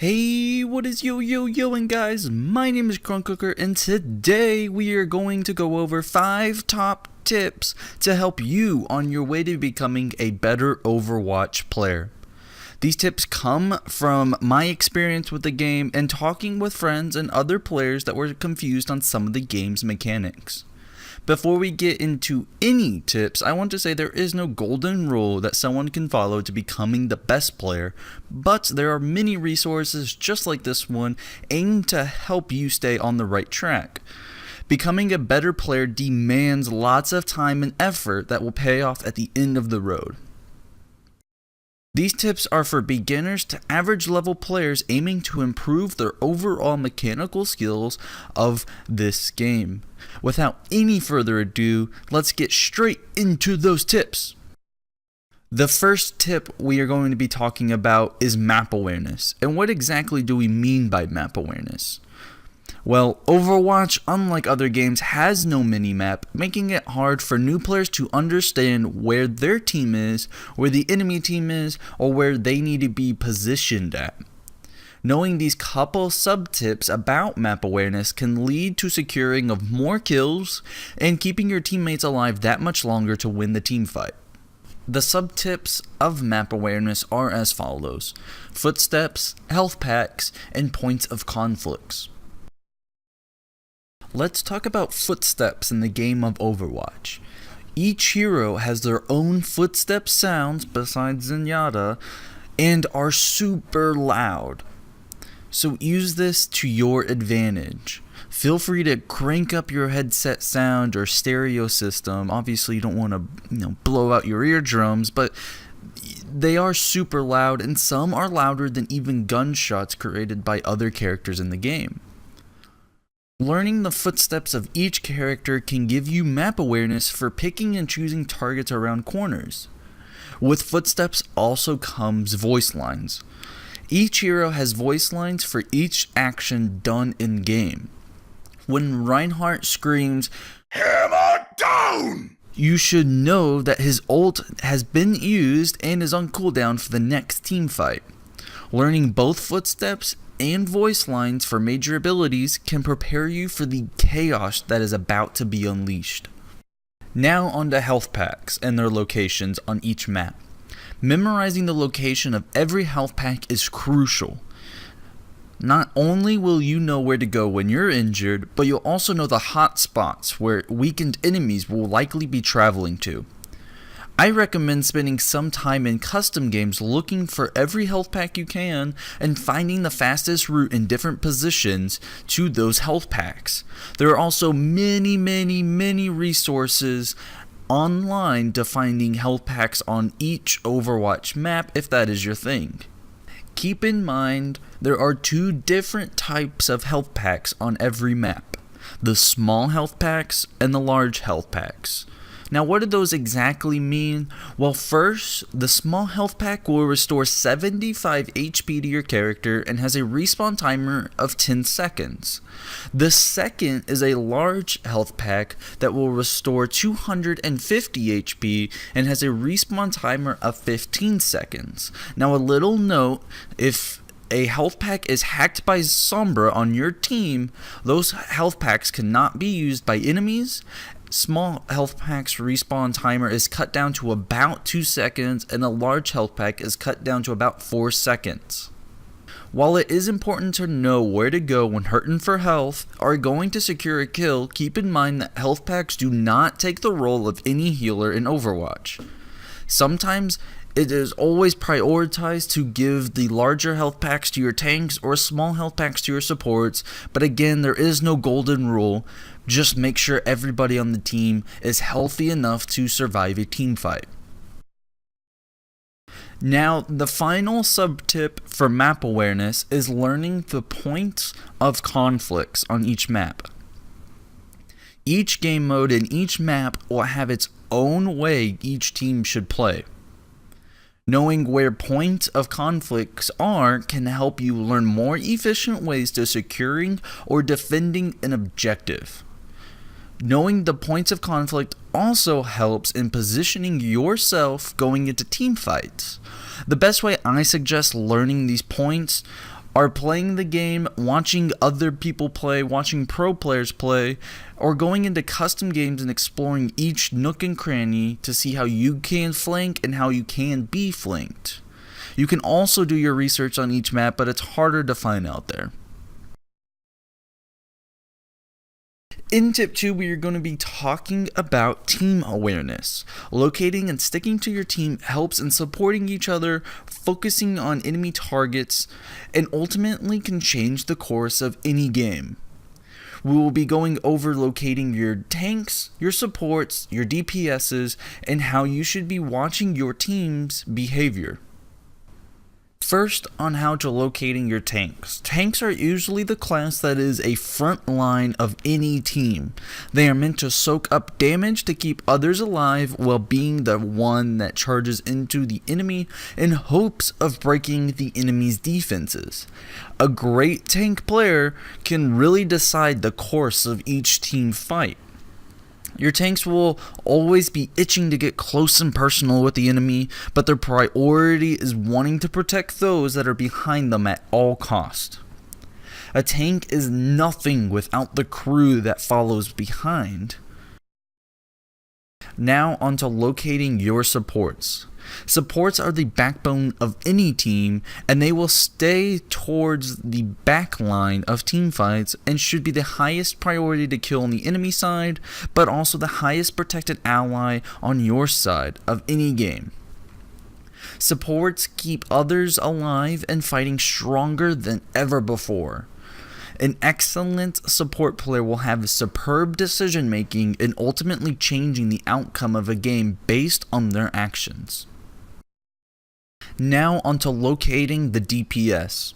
Hey, what is yo, and guys, my name is Crunk Cooker, and today we are going to go over 5 top tips to help you on your way to becoming a better Overwatch player. These tips come from my experience with the game and talking with friends and other players that were confused on some of the game's mechanics. Before we get into any tips, I want to say there is no golden rule that someone can follow to becoming the best player, but there are many resources just like this one aimed to help you stay on the right track. Becoming a better player demands lots of time and effort that will pay off at the end of the road. These tips are for beginners to average level players aiming to improve their overall mechanical skills of this game. Without any further ado, let's get straight into those tips. The first tip we are going to be talking about is map awareness. And what exactly do we mean by map awareness? Well, Overwatch, unlike other games, has no minimap, making it hard for new players to understand where their team is, where the enemy team is, or where they need to be positioned at. Knowing these couple sub-tips about map awareness can lead to securing of more kills and keeping your teammates alive that much longer to win the team fight. The sub-tips of map awareness are as follows: footsteps, health packs, and points of conflicts. Let's talk about footsteps in the game of Overwatch. Each hero has their own footstep sounds besides Zenyatta and are super loud. So use this to your advantage. Feel free to crank up your headset sound or stereo system. Obviously you don't want to blow out your eardrums, but they are super loud, and some are louder than even gunshots created by other characters in the game. Learning the footsteps of each character can give you map awareness for picking and choosing targets around corners. With footsteps also comes voice lines. Each hero has voice lines for each action done in game. When Reinhardt screams, "Hammer down!" you should know that his ult has been used and is on cooldown for the next team fight. Learning both footsteps and voice lines for major abilities can prepare you for the chaos that is about to be unleashed. Now on to health packs and their locations on each map. Memorizing the location of every health pack is crucial. Not only will you know where to go when you're injured, but you'll also know the hot spots where weakened enemies will likely be traveling to. I recommend spending some time in custom games looking for every health pack you can and finding the fastest route in different positions to those health packs. There are also many resources online to finding health packs on each Overwatch map if that is your thing. Keep in mind there are 2 different types of health packs on every map: the small health packs and the large health packs. Now, what do those exactly mean? Well, first, the small health pack will restore 75 HP to your character and has a respawn timer of 10 seconds. The second is a large health pack that will restore 250 HP and has a respawn timer of 15 seconds. Now, a little note: if a health pack is hacked by Sombra on your team, those health packs cannot be used by enemies. Small health pack's respawn timer is cut down to about 2 seconds, and a large health pack is cut down to about 4 seconds. While it is important to know where to go when hurting for health or going to secure a kill, keep in mind that health packs do not take the role of any healer in Overwatch. Sometimes it is always prioritized to give the larger health packs to your tanks or small health packs to your supports, but again, there is no golden rule. Just make sure everybody on the team is healthy enough to survive a team fight. Now, the final sub-tip for map awareness is learning the points of conflicts on each map. Each game mode in each map will have its own way each team should play. Knowing where points of conflicts are can help you learn more efficient ways to securing or defending an objective. Knowing the points of conflict also helps in positioning yourself going into team fights. The best way I suggest learning these points are playing the game, watching other people play, watching pro players play, or going into custom games and exploring each nook and cranny to see how you can flank and how you can be flanked. You can also do your research on each map, but it's harder to find out there. In tip 2, we are going to be talking about team awareness. Locating and sticking to your team helps in supporting each other, focusing on enemy targets, and ultimately can change the course of any game. We will be going over locating your tanks, your supports, your DPSs, and how you should be watching your team's behavior. First, on how to locating your tanks. Tanks are usually the class that is a front line of any team. They are meant to soak up damage to keep others alive while being the one that charges into the enemy in hopes of breaking the enemy's defenses. A great tank player can really decide the course of each team fight. Your tanks will always be itching to get close and personal with the enemy, but their priority is wanting to protect those that are behind them at all cost. A tank is nothing without the crew that follows behind. Now onto locating your supports. Supports are the backbone of any team, and they will stay towards the back line of team fights and should be the highest priority to kill on the enemy side, but also the highest protected ally on your side of any game. Supports keep others alive and fighting stronger than ever before. An excellent support player will have superb decision making and ultimately changing the outcome of a game based on their actions. Now onto locating the DPS.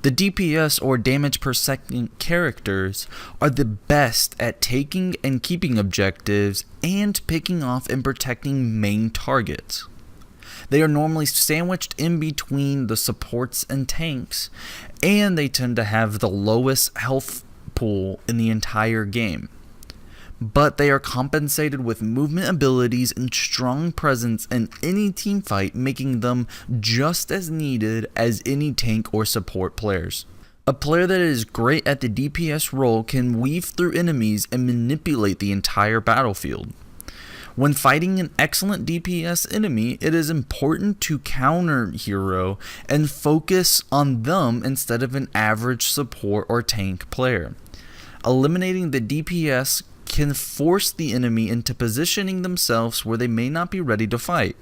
The DPS, or damage per second characters, are the best at taking and keeping objectives and picking off and protecting main targets. They are normally sandwiched in between the supports and tanks, and they tend to have the lowest health pool in the entire game. But they are compensated with movement abilities and strong presence in any team fight, making them just as needed as any tank or support players. A player that is great at the DPS role can weave through enemies and manipulate the entire battlefield. When fighting an excellent DPS enemy, it is important to counter hero and focus on them instead of an average support or tank player. Eliminating the DPS can force the enemy into positioning themselves where they may not be ready to fight.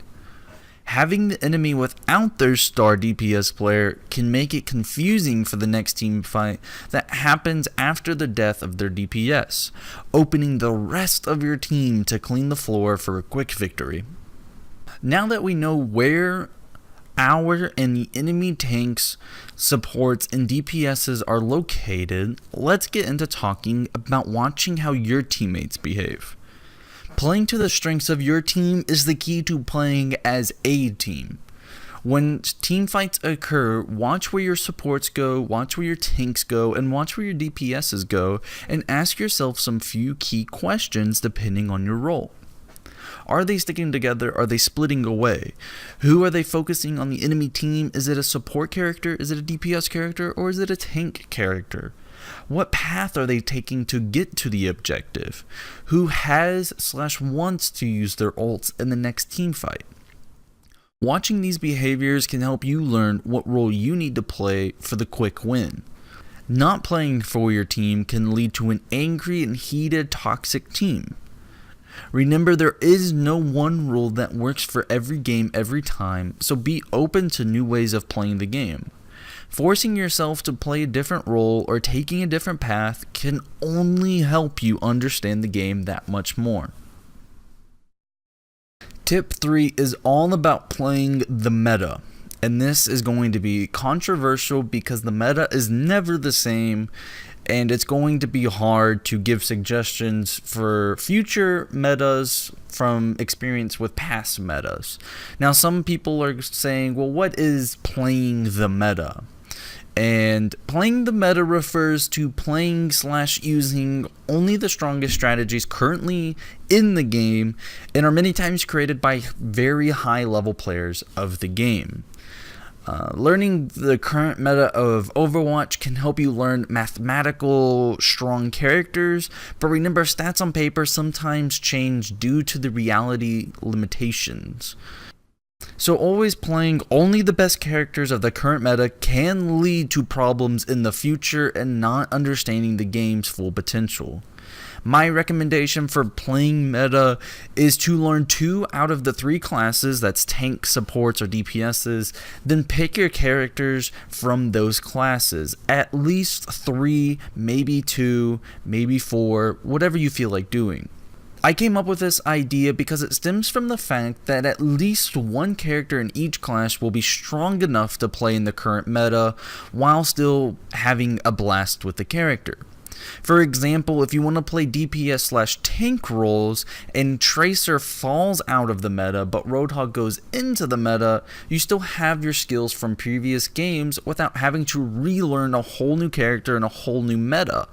Having the enemy without their star DPS player can make it confusing for the next team fight that happens after the death of their DPS, opening the rest of your team to clean the floor for a quick victory. Now that we know where our and the enemy tanks, supports, and DPSs are located, let's get into talking about watching how your teammates behave. Playing to the strengths of your team is the key to playing as a team. When team fights occur, watch where your supports go, watch where your tanks go, and watch where your DPSs go, and ask yourself some few key questions depending on your role. Are they sticking together? Are they splitting away? Who are they focusing on the enemy team? Is it a support character? Is it a DPS character? Or is it a tank character? What path are they taking to get to the objective? Who has/wants to use their ults in the next team fight? Watching these behaviors can help you learn what role you need to play for the quick win. Not playing for your team can lead to an angry and heated toxic team. Remember, there is no one rule that works for every game every time, so be open to new ways of playing the game. Forcing yourself to play a different role or taking a different path can only help you understand the game that much more. Tip 3 is all about playing the meta, and this is going to be controversial because the meta is never the same, and it's going to be hard to give suggestions for future metas from experience with past metas. Now, some people are saying, well, what is playing the meta? And playing the meta refers to playing/using only the strongest strategies currently in the game and are many times created by very high level players of the game. Learning the current meta of Overwatch can help you learn mathematical, strong characters, but remember, stats on paper sometimes change due to the reality limitations. So always playing only the best characters of the current meta can lead to problems in the future and not understanding the game's full potential. My recommendation for playing meta is to learn 2 out of the 3 classes, that's tank, supports, or DPSs, then pick your characters from those classes. At least 3, maybe 2, maybe 4, whatever you feel like doing. I came up with this idea because it stems from the fact that at least one character in each class will be strong enough to play in the current meta while still having a blast with the character. For example, if you want to play DPS/tank roles and Tracer falls out of the meta but Roadhog goes into the meta, you still have your skills from previous games without having to relearn a whole new character and a whole new meta.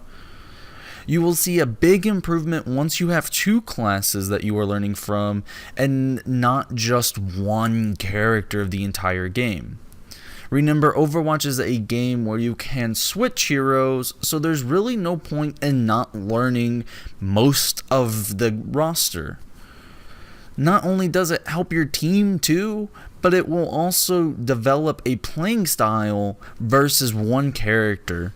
You will see a big improvement once you have 2 classes that you are learning from and not just one character of the entire game. Remember, Overwatch is a game where you can switch heroes, so there's really no point in not learning most of the roster. Not only does it help your team too, but it will also develop a playing style versus one character.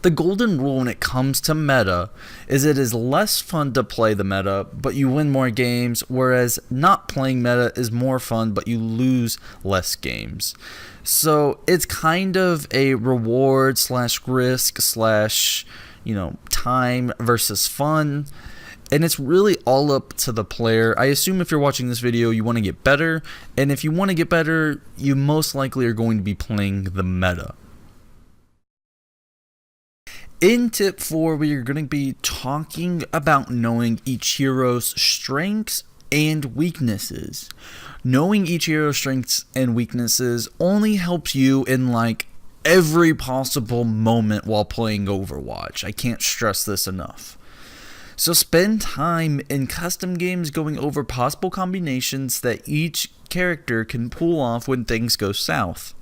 The golden rule when it comes to meta is it is less fun to play the meta, but you win more games, whereas not playing meta is more fun, but you lose less games. So it's kind of a reward / risk / time versus fun. And it's really all up to the player. I assume if you're watching this video, you want to get better. And if you want to get better, you most likely are going to be playing the meta. In tip 4, we are going to be talking about knowing each hero's strengths and weaknesses. Knowing each hero's strengths and weaknesses only helps you in every possible moment while playing Overwatch. I can't stress this enough. So spend time in custom games going over possible combinations that each character can pull off when things go south.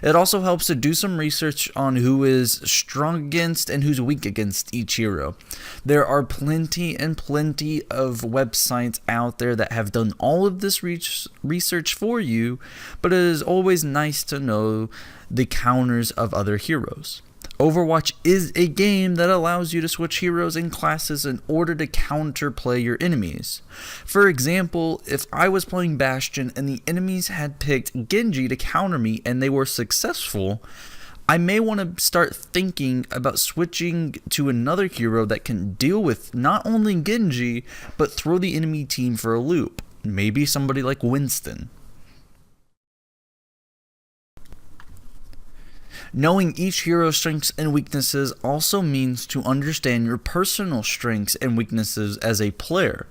It also helps to do some research on who is strong against and who's weak against each hero. There are plenty of websites out there that have done all of this research for you, but it is always nice to know the counters of other heroes. Overwatch is a game that allows you to switch heroes and classes in order to counterplay your enemies. For example, if I was playing Bastion and the enemies had picked Genji to counter me and they were successful, I may want to start thinking about switching to another hero that can deal with not only Genji, but throw the enemy team for a loop. Maybe somebody like Winston. Knowing each hero's strengths and weaknesses also means to understand your personal strengths and weaknesses as a player.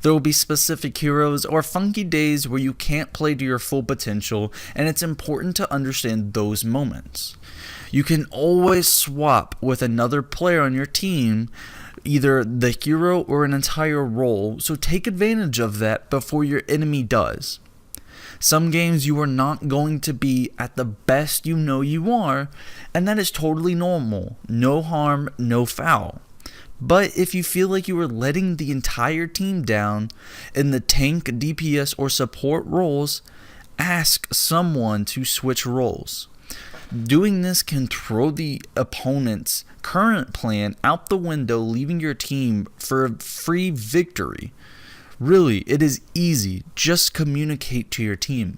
There will be specific heroes or funky days where you can't play to your full potential, and it's important to understand those moments. You can always swap with another player on your team, either the hero or an entire role, so take advantage of that before your enemy does. Some games you are not going to be at the best you know you are, and that is totally normal. No harm, no foul. But if you feel like you are letting the entire team down in the tank, DPS, or support roles, ask someone to switch roles. Doing this can throw the opponent's current plan out the window, leaving your team for a free victory. Really, it is easy. Just communicate to your team.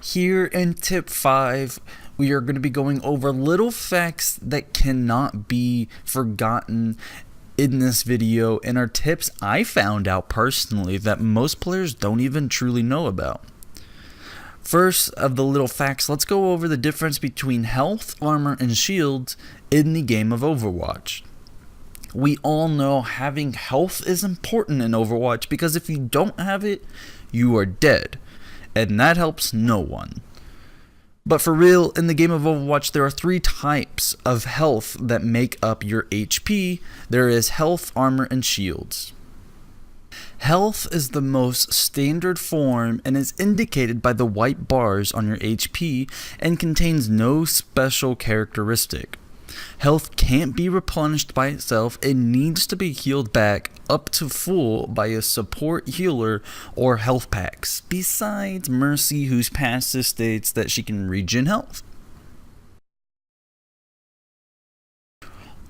Here in tip 5, we are going to be going over little facts that cannot be forgotten in this video, and are tips I found out personally that most players don't even truly know about. First of the little facts, let's go over the difference between health, armor, and shields in the game of Overwatch. We all know having health is important in Overwatch because if you don't have it, you are dead, and that helps no one. But for real, in the game of Overwatch, there are 3 types of health that make up your HP. There is health, armor, and shields. Health is the most standard form and is indicated by the white bars on your HP and contains no special characteristic. Health can't be replenished by itself, it needs to be healed back up to full by a support healer or health packs, besides Mercy, whose passive states that she can regen health.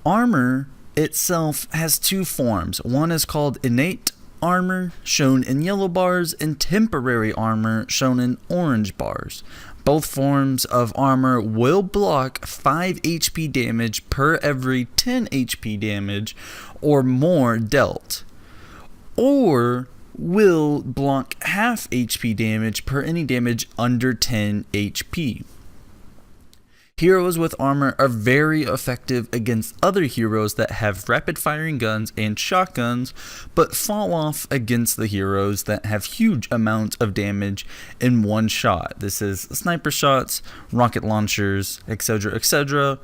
Armor itself has two forms. One is called innate armor, shown in yellow bars, and temporary armor, shown in orange bars. Both forms of armor will block 5 HP damage per every 10 HP damage or more dealt, or will block half HP damage per any damage under 10 HP. Heroes with armor are very effective against other heroes that have rapid firing guns and shotguns, but fall off against the heroes that have huge amounts of damage in one shot. This is sniper shots, rocket launchers, etc., etc.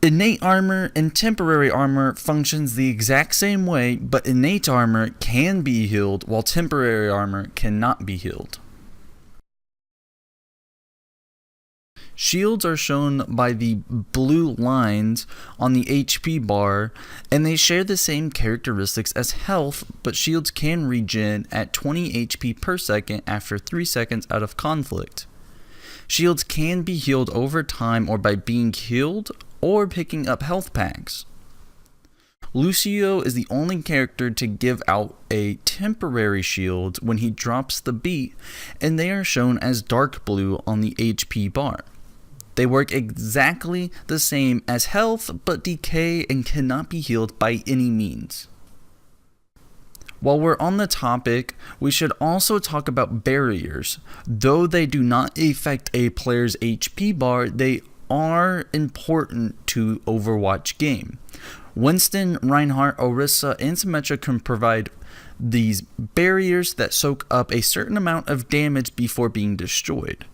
Innate armor and temporary armor functions the exact same way, but innate armor can be healed while temporary armor cannot be healed. Shields are shown by the blue lines on the HP bar, and they share the same characteristics as health, but shields can regen at 20 HP per second after 3 seconds out of conflict. Shields can be healed over time or by being healed or picking up health packs. Lucio is the only character to give out a temporary shield when he drops the beat, and they are shown as dark blue on the HP bar. They work exactly the same as health, but decay and cannot be healed by any means. While we're on the topic, we should also talk about barriers. Though they do not affect a player's HP bar, they are important to Overwatch game. Winston, Reinhardt, Orisa, and Symmetra can provide these barriers that soak up a certain amount of damage before being destroyed.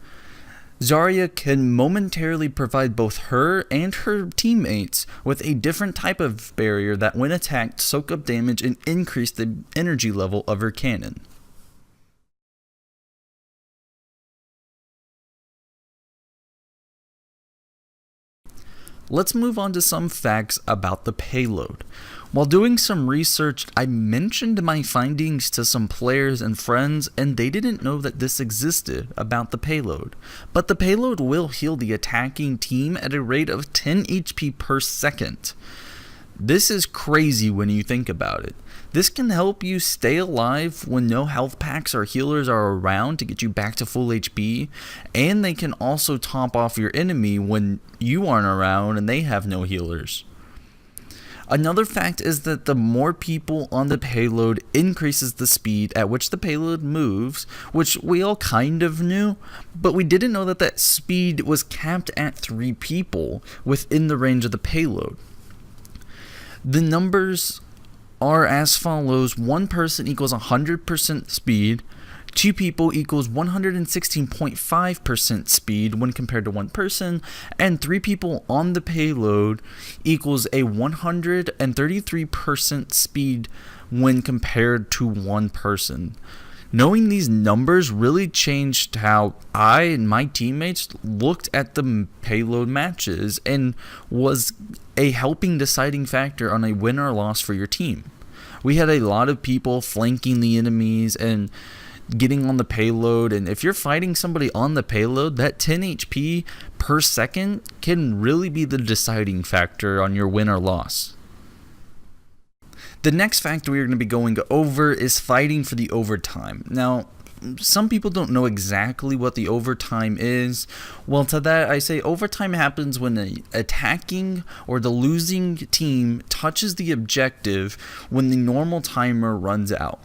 Zarya can momentarily provide both her and her teammates with a different type of barrier that when attacked soak up damage and increase the energy level of her cannon. Let's move on to some facts about the payload. While doing some research, I mentioned my findings to some players and friends, and they didn't know that this existed about the payload. But the payload will heal the attacking team at a rate of 10 HP per second. This is crazy when you think about it. This can help you stay alive when no health packs or healers are around to get you back to full HP, and they can also top off your enemy when you aren't around and they have no healers. Another fact is that the more people on the payload increases the speed at which the payload moves, which we all kind of knew, but we didn't know that that speed was capped at 3 people within the range of the payload. The numbers are as follows: 1 person equals 100% speed, 2 people equals 116.5% speed when compared to 1 person, and 3 people on the payload equals a 133% speed when compared to 1 person. Knowing these numbers really changed how I and my teammates looked at the payload matches and was a helping deciding factor on a win or loss for your team. We had a lot of people flanking the enemies and getting on the payload, and if you're fighting somebody on the payload, that 10 HP per second can really be the deciding factor on your win or loss. The next factor we're going to be going over is fighting for the overtime. Now, some people don't know exactly what the overtime is. Well, to that I say overtime happens when the attacking or the losing team touches the objective when the normal timer runs out.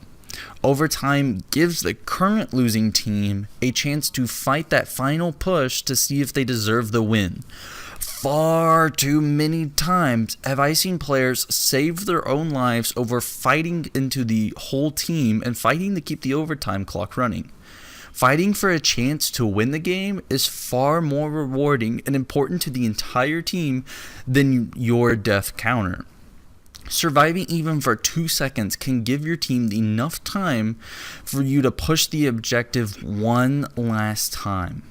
Overtime gives the current losing team a chance to fight that final push to see if they deserve the win. Far too many times have I seen players save their own lives over fighting into the whole team and fighting to keep the overtime clock running. Fighting for a chance to win the game is far more rewarding and important to the entire team than your death counter. Surviving even for 2 seconds can give your team enough time for you to push the objective one last time.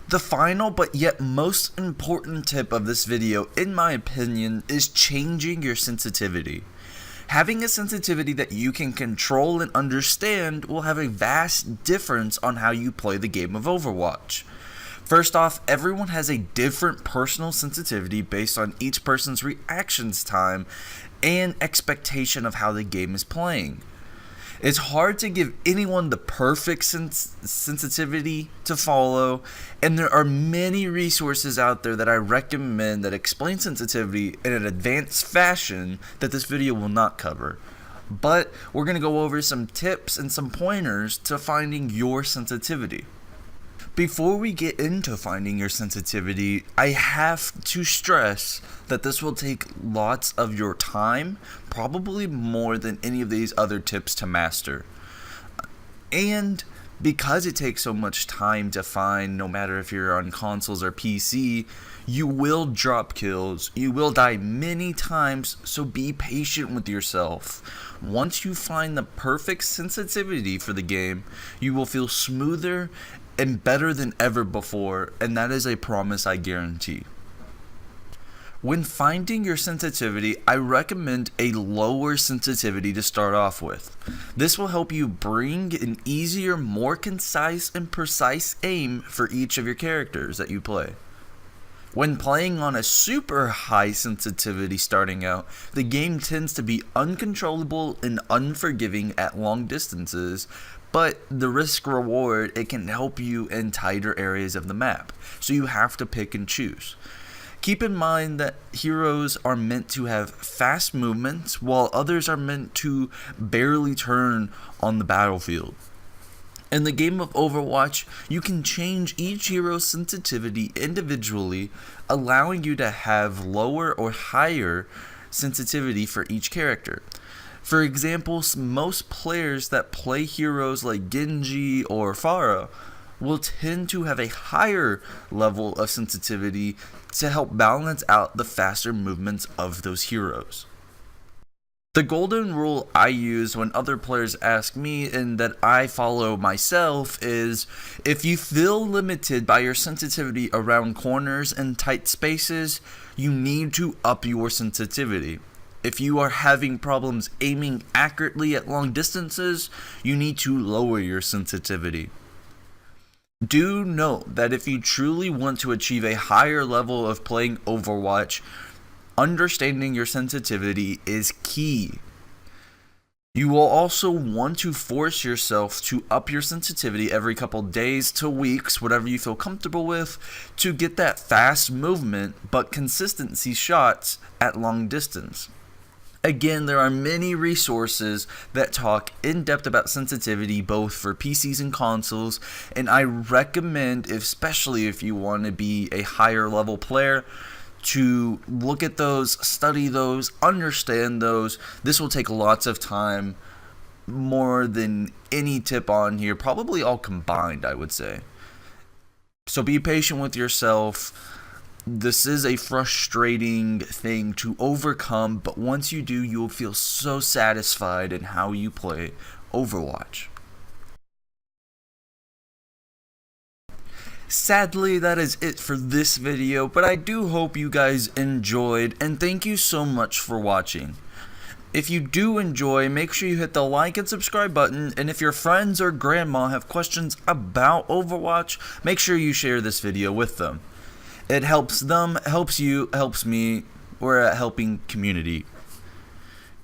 The final but yet most important tip of this video, in my opinion, is changing your sensitivity. Having a sensitivity that you can control and understand will have a vast difference on how you play the game of Overwatch. First off, everyone has a different personal sensitivity based on each person's reactions time and expectation of how the game is playing. It's hard to give anyone the perfect sensitivity to follow, and there are many resources out there that I recommend that explain sensitivity in an advanced fashion that this video will not cover. But we're going to go over some tips and some pointers to finding your sensitivity. Before we get into finding your sensitivity, I have to stress that this will take lots of your time, probably more than any of these other tips to master. And because it takes so much time to find, no matter if you're on consoles or PC, you will drop kills, you will die many times, so be patient with yourself. Once you find the perfect sensitivity for the game, you will feel smoother and better than ever before, and that is a promise I guarantee. When finding your sensitivity, I recommend a lower sensitivity to start off with. This will help you bring an easier, more concise and precise aim for each of your characters that you play. When playing on a super high sensitivity starting out, the game tends to be uncontrollable and unforgiving at long distances, but the risk reward, it can help you in tighter areas of the map, so you have to pick and choose. Keep in mind that heroes are meant to have fast movements, while others are meant to barely turn on the battlefield. In the game of Overwatch, you can change each hero's sensitivity individually, allowing you to have lower or higher sensitivity for each character. For example, most players that play heroes like Genji or Pharah will tend to have a higher level of sensitivity to help balance out the faster movements of those heroes. The golden rule I use when other players ask me and that I follow myself is, if you feel limited by your sensitivity around corners and tight spaces, you need to up your sensitivity. If you are having problems aiming accurately at long distances, you need to lower your sensitivity. Do note that if you truly want to achieve a higher level of playing Overwatch, understanding your sensitivity is key. You will also want to force yourself to up your sensitivity every couple days to weeks, whatever you feel comfortable with, to get that fast movement but consistency shots at long distance. Again, there are many resources that talk in depth about sensitivity both for PCs and consoles, and I recommend, especially if you want to be a higher level player, to look at those, study those, understand those. This will take lots of time, more than any tip on here, probably all combined, I would say. So be patient with yourself. This is a frustrating thing to overcome, but once you do, you will feel so satisfied in how you play Overwatch. Sadly, that is it for this video, but I do hope you guys enjoyed, and thank you so much for watching. If you do enjoy, make sure you hit the like and subscribe button, and if your friends or grandma have questions about Overwatch, make sure you share this video with them. It helps them, helps you, helps me. We're a helping community.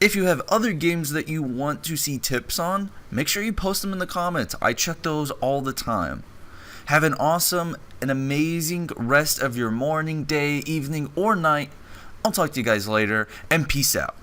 If you have other games that you want to see tips on, make sure you post them in the comments. I check those all the time. Have an awesome and amazing rest of your morning, day, evening, or night. I'll talk to you guys later, and peace out.